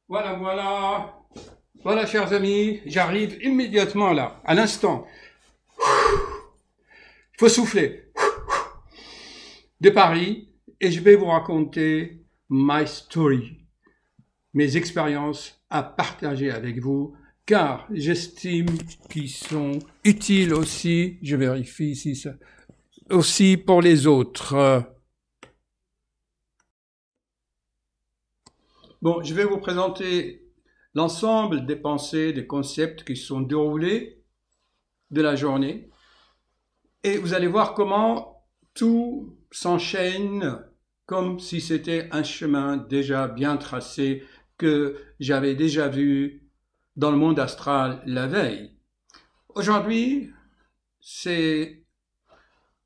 Voilà, voilà. Voilà, chers amis, j'arrive immédiatement là, à l'instant. Il faut souffler de Paris et je vais vous raconter my story, mes expériences à partager avec vous, car j'estime qu'ils sont utiles aussi, je vérifie si ça, aussi pour les autres. Bon, je vais vous présenter l'ensemble des pensées, des concepts qui sont déroulés de la journée. Et vous allez voir comment tout s'enchaîne comme si c'était un chemin déjà bien tracé que j'avais déjà vu dans le monde astral la veille. Aujourd'hui, c'est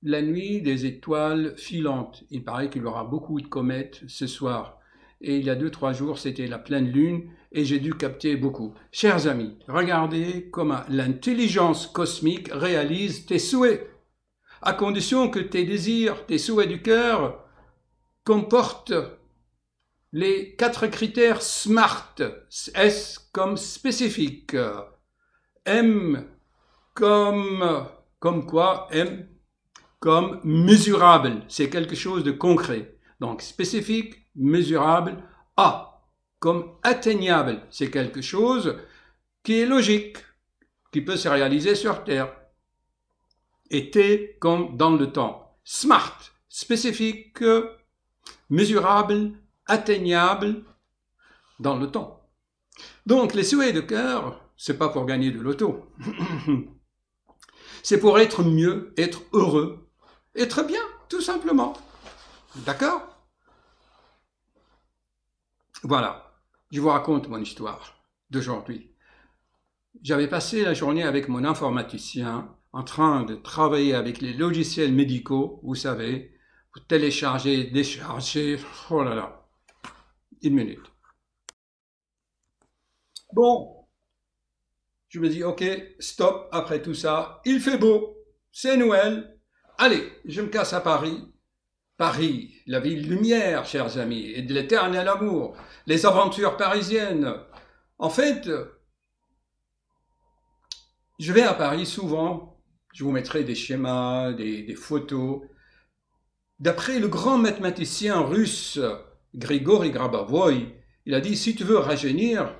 la nuit des étoiles filantes. Il paraît qu'il y aura beaucoup de comètes ce soir. Et il y a 2-3 jours, c'était la pleine lune et j'ai dû capter beaucoup. Chers amis, regardez comment l'intelligence cosmique réalise tes souhaits, à condition que tes désirs, tes souhaits du cœur comportent les 4 critères SMART. S comme spécifique, M comme quoi? M comme mesurable, c'est quelque chose de concret. Donc spécifique, mesurable. A comme atteignable, c'est quelque chose qui est logique, qui peut se réaliser sur Terre. Et T comme dans le temps. SMART, spécifique, mesurable, atteignable dans le temps. Donc les souhaits de cœur, c'est pas pour gagner de l'auto. C'est pour être mieux, être heureux, être bien, tout simplement. D'accord? Voilà, je vous raconte mon histoire d'aujourd'hui. J'avais passé la journée avec mon informaticien en train de travailler avec les logiciels médicaux, vous savez, vous télécharger, décharger, oh là là, une minute. Bon, je me dis, ok, stop, après tout ça, il fait beau, c'est Noël, allez, je me casse à Paris. Paris, la ville lumière, chers amis, et de l'éternel amour, les aventures parisiennes. En fait, je vais à Paris souvent, je vous mettrai des schémas, des photos. D'après le grand mathématicien russe Grigori Grabavoy, il a dit, si tu veux rajeunir,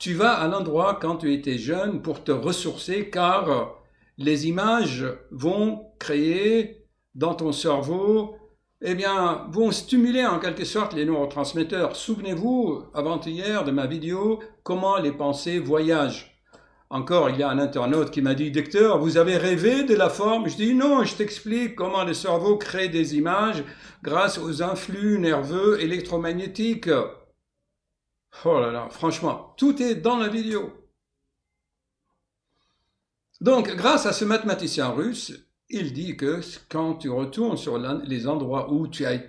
tu vas à l'endroit quand tu étais jeune pour te ressourcer, car les images vont créer dans ton cerveau, eh bien, vont stimuler en quelque sorte les neurotransmetteurs. Souvenez-vous, avant-hier, de ma vidéo, comment les pensées voyagent. Encore, il y a un internaute qui m'a dit, docteur, vous avez rêvé de la forme? Je dis, non, je t'explique comment le cerveau crée des images grâce aux influx nerveux électromagnétiques. Oh là là, franchement, tout est dans la vidéo. Donc, grâce à ce mathématicien russe, il dit que quand tu retournes sur les endroits où tu as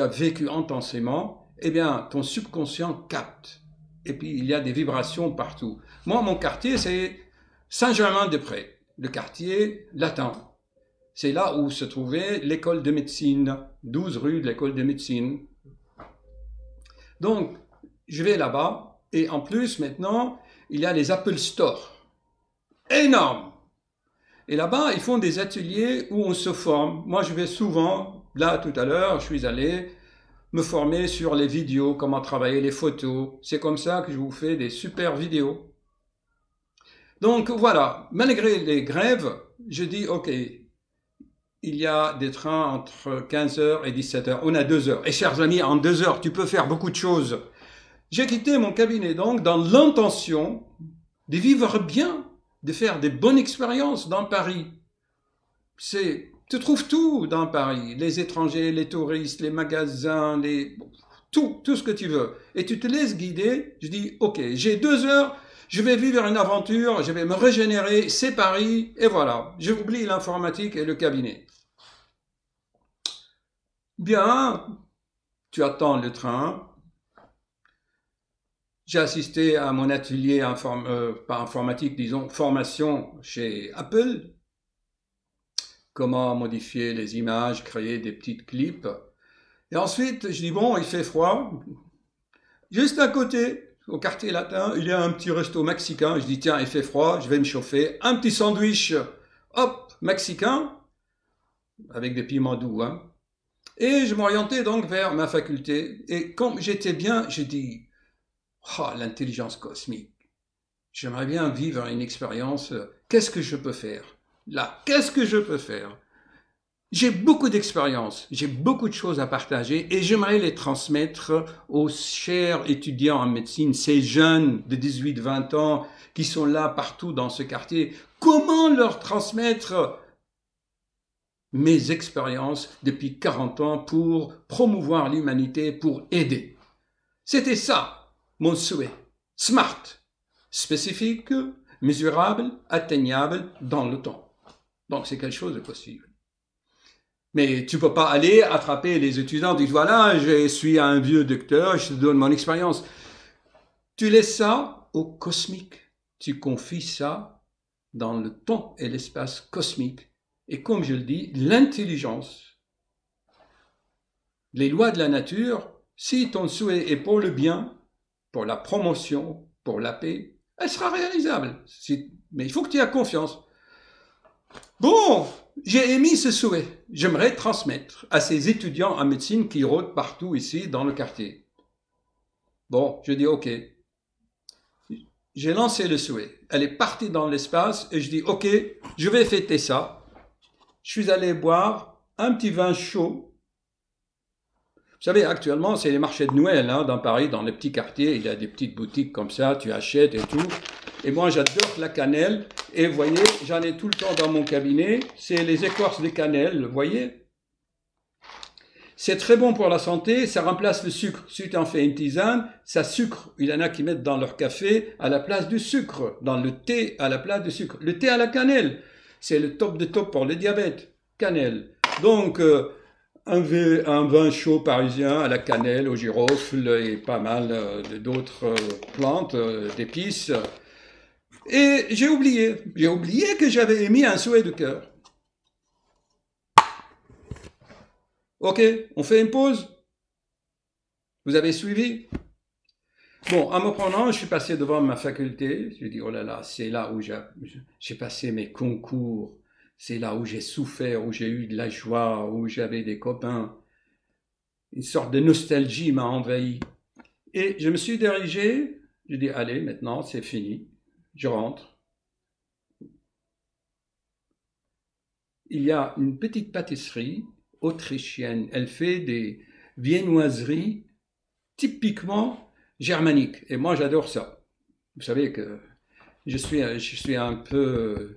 vécu intensément, eh bien, ton subconscient capte. Et puis, il y a des vibrations partout. Moi, mon quartier, c'est Saint-Germain-des-Prés, le quartier latin. C'est là où se trouvait l'école de médecine, 12 rue de l'école de médecine. Donc, je vais là-bas, et en plus, maintenant, il y a les Apple Store. Énorme! Et là-bas, ils font des ateliers où on se forme. Moi, je vais souvent, là, tout à l'heure, je suis allé me former sur les vidéos, comment travailler les photos. C'est comme ça que je vous fais des super vidéos. Donc, voilà. Malgré les grèves, je dis, OK, il y a des trains entre 15h et 17h. On a 2 heures. Et chers amis, en 2 heures, tu peux faire beaucoup de choses. J'ai quitté mon cabinet donc dans l'intention de vivre bien, de faire des bonnes expériences dans Paris. Tu trouves tout dans Paris, les étrangers, les touristes, les magasins, tout ce que tu veux. Et tu te laisses guider. Je dis, ok, j'ai 2 heures, je vais vivre une aventure, je vais me régénérer, c'est Paris, et voilà. J'oublie l'informatique et le cabinet. Bien, tu attends le train. J'ai assisté à mon atelier, pas informatique, disons, formation chez Apple. Comment modifier les images, créer des petites clips. Et ensuite, je dis, bon, il fait froid. Juste à côté, au quartier latin, il y a un petit resto mexicain. Je dis, tiens, il fait froid, je vais me chauffer. Un petit sandwich, hop, mexicain, avec des piments doux, hein. Et je m'orientais donc vers ma faculté. Et quand j'étais bien, j'ai dit, oh, l'intelligence cosmique. J'aimerais bien vivre une expérience. Qu'est-ce que je peux faire? Là, qu'est-ce que je peux faire? J'ai beaucoup d'expérience, j'ai beaucoup de choses à partager et j'aimerais les transmettre aux chers étudiants en médecine, ces jeunes de 18-20 ans qui sont là partout dans ce quartier. Comment leur transmettre mes expériences depuis 40 ans pour promouvoir l'humanité, pour aider? C'était ça, mon souhait. Smart, spécifique, mesurable, atteignable dans le temps. Donc c'est quelque chose de possible. Mais tu peux pas aller attraper les étudiants, dire voilà, je suis un vieux docteur, je te donne mon expérience. Tu laisses ça au cosmique. Tu confies ça dans le temps et l'espace cosmique. Et comme je le dis, l'intelligence, les lois de la nature, si ton souhait est pour le bien, pour la promotion, pour la paix, elle sera réalisable. Mais il faut que tu aies confiance. Bon, j'ai émis ce souhait. J'aimerais transmettre à ces étudiants en médecine qui rôdent partout ici dans le quartier. Bon, je dis OK. J'ai lancé le souhait. Elle est partie dans l'espace et je dis OK, je vais fêter ça. Je suis allé boire un petit vin chaud. Vous savez, actuellement, c'est les marchés de Noël, hein, dans Paris, dans les petits quartiers. Il y a des petites boutiques comme ça, tu achètes et tout. Et moi, j'adore la cannelle. Et vous voyez, j'en ai tout le temps dans mon cabinet. C'est les écorces de cannelle, vous voyez. C'est très bon pour la santé, ça remplace le sucre. Si tu en fais une tisane, ça sucre. Il y en a qui mettent dans leur café à la place du sucre, dans le thé à la place du sucre. Le thé à la cannelle, c'est le top de top pour le diabète. Cannelle. Donc, un vin chaud parisien à la cannelle, au girofle et pas mal d'autres plantes, d'épices. Et j'ai oublié que j'avais émis un souhait de cœur. Ok, on fait une pause? Vous avez suivi? Bon, en me prenant, je suis passé devant ma faculté. Je dis, oh là là, c'est là où j'ai passé mes concours. C'est là où j'ai souffert, où j'ai eu de la joie, où j'avais des copains. Une sorte de nostalgie m'a envahi. Et je me suis dirigé, je dis, allez, maintenant, c'est fini. Je rentre. Il y a une petite pâtisserie autrichienne. Elle fait des viennoiseries typiquement germaniques. Et moi, j'adore ça. Vous savez que je suis un peu...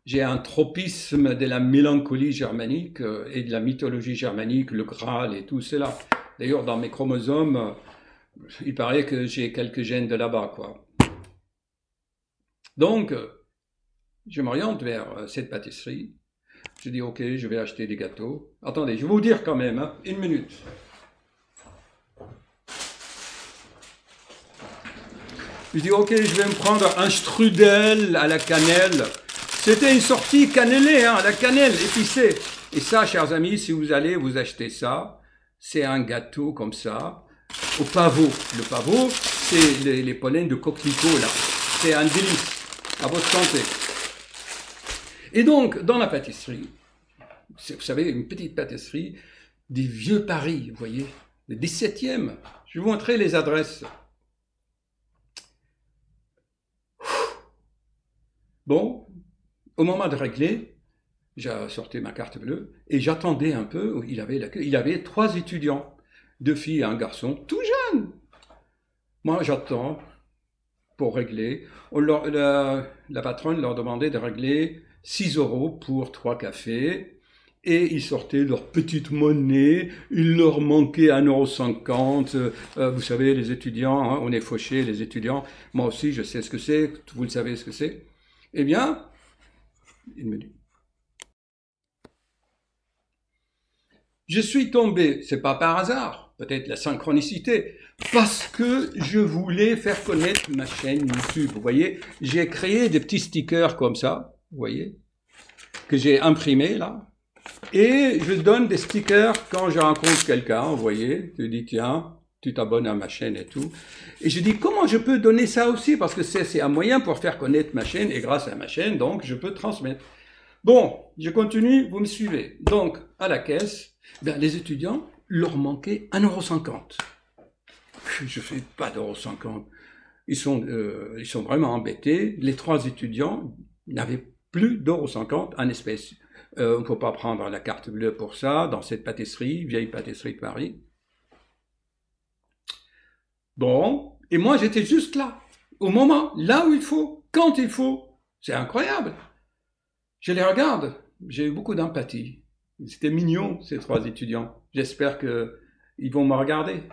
J'ai un tropisme de la mélancolie germanique et de la mythologie germanique, le Graal et tout cela. D'ailleurs, dans mes chromosomes, il paraît que j'ai quelques gènes de là-bas, quoi. Donc, je m'oriente vers cette pâtisserie. Je dis, ok, je vais acheter des gâteaux. Attendez, je vais vous dire quand même, hein, une minute. Je dis, ok, je vais me prendre un strudel à la cannelle. C'était une sortie cannelée, hein, à la cannelle, épicée. Et ça, chers amis, si vous allez vous acheter ça, c'est un gâteau comme ça, au pavot. Le pavot, c'est les pollens de coquelicot, là. C'est un délice. À votre santé. Et donc, dans la pâtisserie, vous savez, une petite pâtisserie des vieux Paris, vous voyez, le 17e. Je vais vous montrer les adresses. Bon, au moment de régler, j'ai sorti ma carte bleue et j'attendais un peu. Il avait 3 étudiants, 2 filles et un garçon, tout jeunes. Moi, j'attends pour régler. La patronne leur demandait de régler 6 € pour 3 cafés. Et ils sortaient leur petite monnaie, il leur manquait 1,50 €. Vous savez, les étudiants, hein, on est fauchés, les étudiants. Moi aussi, je sais ce que c'est, vous le savez ce que c'est. Eh bien, il me dit, je suis tombé, c'est pas par hasard, peut-être la synchronicité, parce que je voulais faire connaître ma chaîne YouTube. Vous voyez, j'ai créé des petits stickers comme ça, vous voyez, que j'ai imprimés là. Et je donne des stickers quand je rencontre quelqu'un, vous voyez, je dis tiens, tu t'abonnes à ma chaîne et tout. Et je dis, comment je peux donner ça aussi? Parce que c'est un moyen pour faire connaître ma chaîne, et grâce à ma chaîne, donc, je peux transmettre. Bon, je continue, vous me suivez. Donc, à la caisse, ben, les étudiants, leur manquait 1,50 €. Je fais pas d'1,50 €. Ils sont vraiment embêtés. Les 3 étudiants n'avaient plus d'1,50 € en espèces. On ne peut pas prendre la carte bleue pour ça, dans cette pâtisserie, vieille pâtisserie de Paris. Bon, et moi j'étais juste là, au moment, là où il faut, quand il faut. C'est incroyable. Je les regarde, j'ai eu beaucoup d'empathie. C'était mignon, ces 3 étudiants. J'espère qu'ils vont me regarder.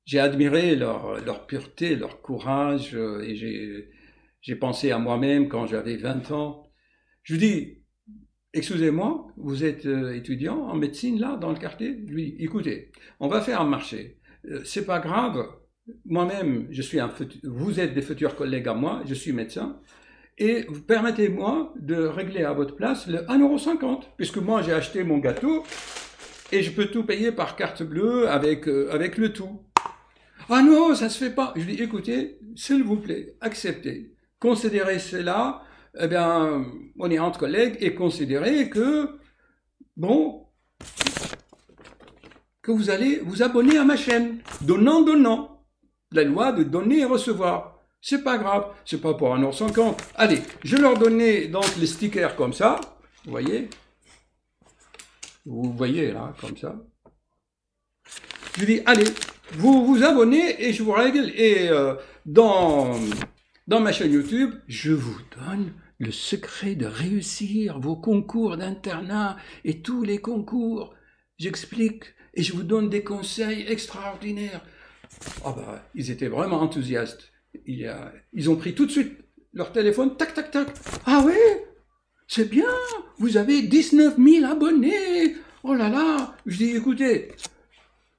J'ai admiré leur pureté, leur courage, et j'ai pensé à moi-même quand j'avais 20 ans. Je lui dis, excusez-moi, vous êtes étudiant en médecine là, dans le quartier? Je lui dis, écoutez, on va faire un marché. C'est pas grave. Moi-même, vous êtes des futurs collègues à moi, je suis médecin, et permettez-moi de régler à votre place le 1,50 €, puisque moi j'ai acheté mon gâteau, et je peux tout payer par carte bleue avec le tout. Ah non, ça se fait pas. Je dis, écoutez, s'il vous plaît, acceptez, considérez cela, eh bien, on est entre collègues, et considérez que, bon, que vous allez vous abonner à ma chaîne, donnant. La loi de donner et recevoir. C'est pas grave, c'est pas pour 1,50 €. Allez, je leur donnais donc les stickers comme ça, vous voyez? Vous voyez là, comme ça. Je dis, allez, vous vous abonnez et je vous règle. Et dans ma chaîne YouTube, je vous donne le secret de réussir vos concours d'internat et tous les concours. J'explique et je vous donne des conseils extraordinaires. Ah bah, ils étaient vraiment enthousiastes. Ils ont pris tout de suite leur téléphone, tac, tac, tac. Ah oui, c'est bien, vous avez 19 000 abonnés. Oh là là. Je dis, écoutez,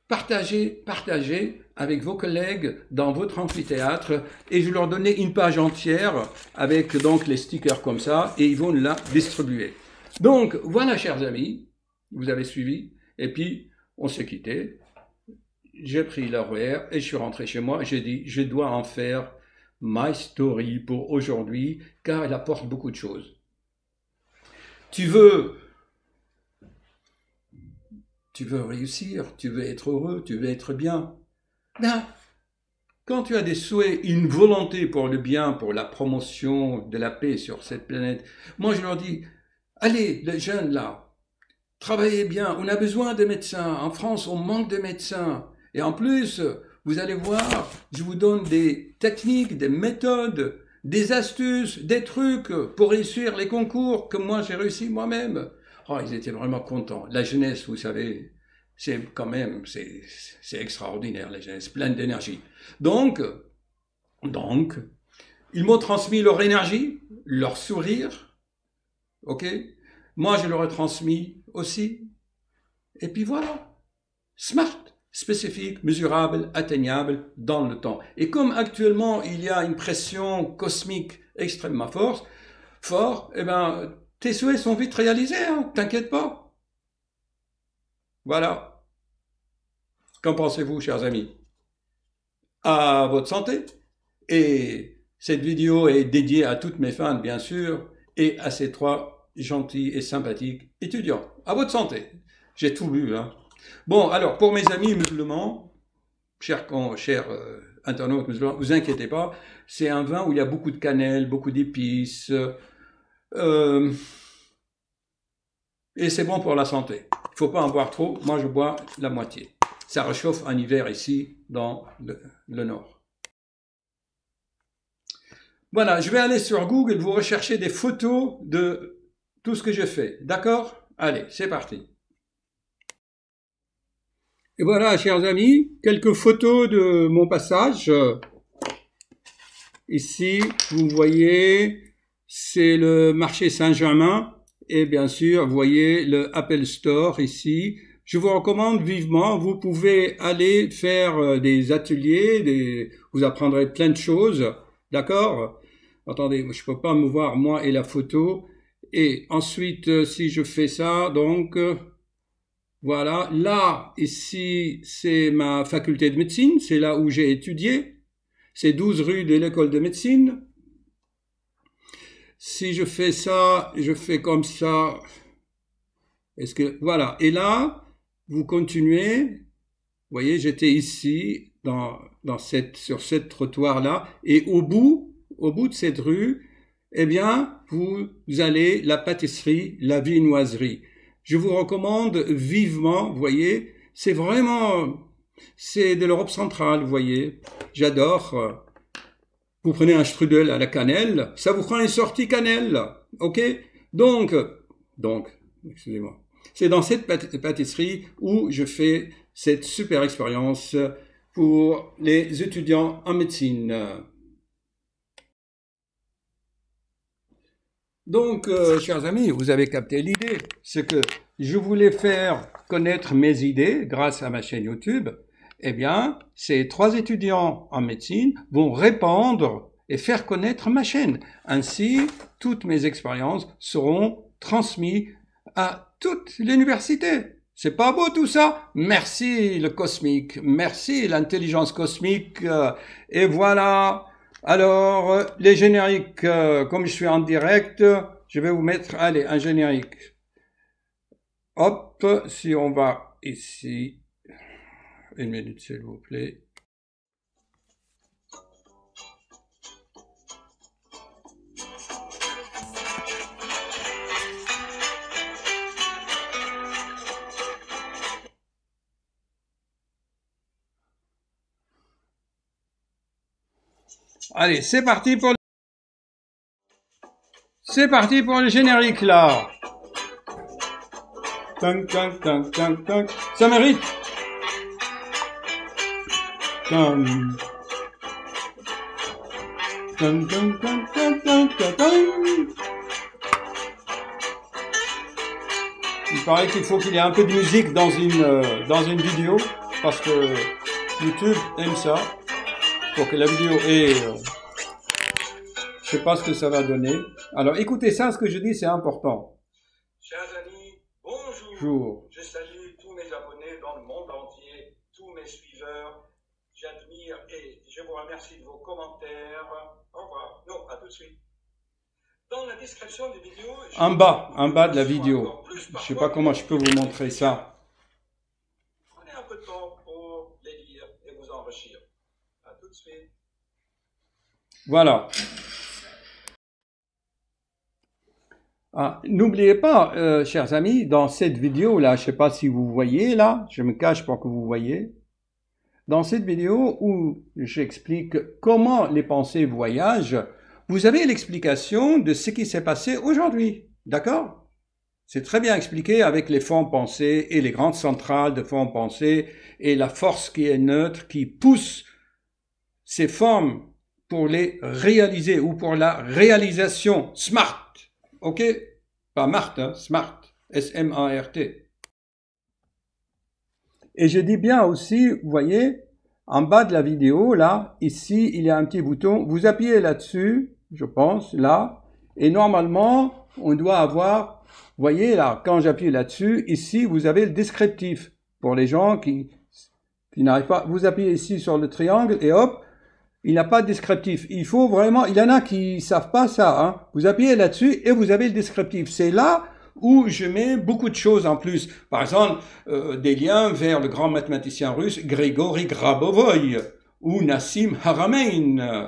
partagez avec vos collègues dans votre amphithéâtre. Et je leur donnais une page entière avec donc les stickers comme ça, et ils vont la distribuer. Donc, voilà, chers amis, vous avez suivi, et puis on s'est quitté. J'ai pris le RER et je suis rentré chez moi. J'ai dit, je dois en faire my story pour aujourd'hui, car elle apporte beaucoup de choses. Tu veux réussir, tu veux être heureux, tu veux être bien. Ben, quand tu as des souhaits, une volonté pour le bien, pour la promotion de la paix sur cette planète, moi je leur dis, allez, les jeunes là, travaillez bien, on a besoin de médecins. En France, on manque de médecins. Et en plus, vous allez voir, je vous donne des techniques, des méthodes, des astuces, des trucs pour réussir les concours que moi j'ai réussi moi-même. Oh, ils étaient vraiment contents. La jeunesse, vous savez, c'est quand même, c'est extraordinaire, la jeunesse, pleine d'énergie. Donc, ils m'ont transmis leur énergie, leur sourire, ok? Moi, je leur ai transmis aussi. Et puis voilà, smart. Spécifique, mesurable, atteignable dans le temps. Et comme actuellement il y a une pression cosmique extrêmement forte, eh ben, tes souhaits sont vite réalisés, hein, t'inquiète pas. Voilà. Qu'en pensez-vous, chers amis? À votre santé. Et cette vidéo est dédiée à toutes mes fans, bien sûr, et à ces 3 gentils et sympathiques étudiants. À votre santé. J'ai tout lu, hein. Bon, alors, pour mes amis musulmans, chers internautes musulmans, vous inquiétez pas, c'est un vin où il y a beaucoup de cannelle, beaucoup d'épices, et c'est bon pour la santé. Il ne faut pas en boire trop, moi je bois la moitié. Ça réchauffe en hiver ici, dans le nord. Voilà, je vais aller sur Google, vous recherchez des photos de tout ce que je fais, d'accord? Allez, c'est parti. Et voilà, chers amis, quelques photos de mon passage. Ici, vous voyez, c'est le marché Saint-Germain. Et bien sûr, vous voyez le Apple Store ici. Je vous recommande vivement, vous pouvez aller faire des ateliers, vous apprendrez plein de choses. D'accord? Attendez, je peux pas me voir, moi et la photo. Et ensuite, si je fais ça, donc... Voilà, là, ici, c'est ma faculté de médecine, c'est là où j'ai étudié. C'est 12 rue de l'école de médecine. Si je fais ça, je fais comme ça. Est-ce que, voilà. Et là, vous continuez. Vous voyez, j'étais ici, sur cette trottoir-là. Et au bout de cette rue, eh bien, vous allez la pâtisserie, la viennoiserie. Je vous recommande vivement, vous voyez, c'est de l'Europe centrale, vous voyez. J'adore. Vous prenez un strudel à la cannelle, ça vous fera une sortie cannelle, ok? Donc, excusez-moi. C'est dans cette pâtisserie où je fais cette super expérience pour les étudiants en médecine. Donc, chers amis, vous avez capté l'idée. C'est que je voulais faire connaître mes idées grâce à ma chaîne YouTube. Eh bien, ces 3 étudiants en médecine vont répandre et faire connaître ma chaîne. Ainsi, toutes mes expériences seront transmises à toute l'université. C'est pas beau tout ça? Merci le cosmique, merci l'intelligence cosmique. Et voilà. Alors, les génériques, comme je suis en direct, je vais vous mettre, allez, un générique. Hop, si on va ici, 1 minute s'il vous plaît. Allez, c'est parti pour le générique là. Tang, tang, tang, tang, tang. Ça mérite. Tang. Tang, tang, tang, tang, tang, tang, tang. Il paraît qu'il faut qu'il y ait un peu de musique dans une vidéo parce que YouTube aime ça. Pour que la vidéo ait... je sais pas ce que ça va donner. Alors, écoutez ça, ce que je dis, c'est important. Chers amis, bonjour. Bonjour. Je salue tous mes abonnés dans le monde entier, tous mes suiveurs. J'admire et je vous remercie de vos commentaires. Au revoir. Non, à tout de suite. Dans la description des vidéos... En bas de la vidéo. Je sais pas comment je peux vous montrer ça. Prenez un peu de temps pour les lire et vous enrichir. À tout de suite. Voilà. Ah, n'oubliez pas, chers amis, dans cette vidéo-là, je ne sais pas si vous voyez là, je me cache pour que vous voyez. Dans cette vidéo où j'explique comment les pensées voyagent, vous avez l'explication de ce qui s'est passé aujourd'hui. D'accord? C'est très bien expliqué avec les formes pensées et les grandes centrales de formes pensées et la force qui est neutre, qui pousse ces formes pour les réaliser ou pour la réalisation smart. Ok? Pas Marthe, hein? Smart. S-M-A-R-T. Et je dis bien aussi, vous voyez, en bas de la vidéo, là, ici, il y a un petit bouton. Vous appuyez là-dessus, je pense, là. Et normalement, on doit avoir, vous voyez, là, quand j'appuie là-dessus, ici, vous avez le descriptif. Pour les gens qui n'arrivent pas, vous appuyez ici sur le triangle et hop, il n'y a pas de descriptif. Il faut vraiment, il y en a qui savent pas ça, hein. Vous appuyez là-dessus et vous avez le descriptif. C'est là où je mets beaucoup de choses en plus. Par exemple, des liens vers le grand mathématicien russe Grigori Grabovoï ou Nassim Haramein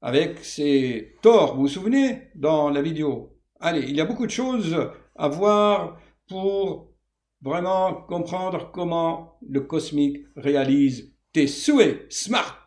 avec ses torts, vous vous souvenez, dans la vidéo. Allez, il y a beaucoup de choses à voir pour vraiment comprendre comment le cosmique réalise tes souhaits smart.